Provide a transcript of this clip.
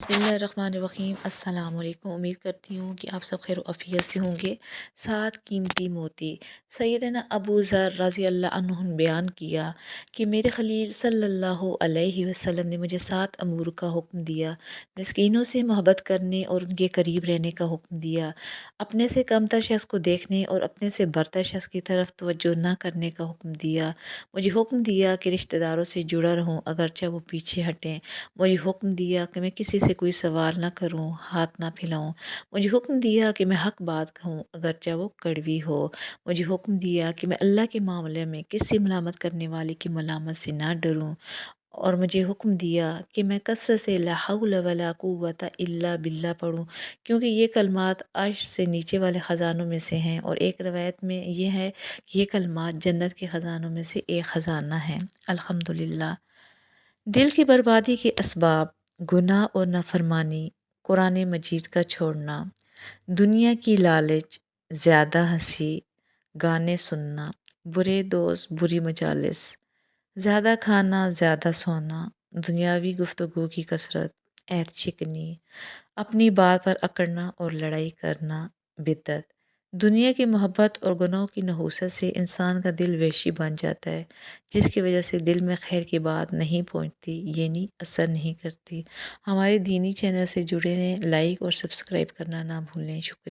بسم اللہ الرحمن الرحیم۔ السلام علیکم۔ امید کرتی ہوں کہ آپ سب خیر و عافیت سے ہوں گے۔ سات قیمتی موتی سیدنا ابو ذر رضی اللہ عنہ نے بیان کیا کہ میرے خلیل صلی اللہ علیہ وسلم نے مجھے 7 امور کا حکم دیا۔ مسکینوں سے محبت کرنے اور ان کے قریب رہنے کا حکم دیا، اپنے سے کم تر شخص کو دیکھنے اور اپنے سے برتر شخص کی طرف توجہ نہ کرنے کا حکم دیا۔ مجھے حکم دیا کہ رشتہ داروں سے جڑا رہوں اگرچہ وہ پیچھے ہٹیں۔ مجھے حکم دیا کہ میں کسی سے کوئی سوال نہ کروں، ہاتھ نہ پھیلاؤں۔ مجھے حکم دیا کہ میں حق بات کہوں اگرچہ وہ کڑوی ہو۔ مجھے حکم دیا کہ میں اللہ کے معاملے میں کسی ملامت کرنے والے کی ملامت سے نہ ڈروں، اور مجھے حکم دیا کہ میں کثرت سے لا حول ولا قوت الا باللہ پڑھوں، کیونکہ یہ کلمات عرش سے نیچے والے خزانوں میں سے ہیں، اور ایک روایت میں یہ ہے کہ یہ کلمات جنت کے خزانوں میں سے ایک خزانہ ہے۔ الحمدللہ۔ دل کی بربادی کے اسباب: گناہ اور نافرمانی، قرآن مجید کا چھوڑنا، دنیا کی لالچ، زیادہ ہنسی، گانے سننا، برے دوست، بری مجالس، زیادہ کھانا، زیادہ سونا، دنیاوی گفتگو کی کثرت، عہد شکنی، اپنی بات پر اکڑنا اور لڑائی کرنا، بدعت۔ دنیا کی محبت اور گناہوں کی نحوست سے انسان کا دل وحشی بن جاتا ہے، جس کی وجہ سے دل میں خیر کی بات نہیں پہنچتی، یعنی اثر نہیں کرتی۔ ہمارے دینی چینل سے جڑے رہیں، لائک اور سبسکرائب کرنا نہ بھولیں۔ شکریہ۔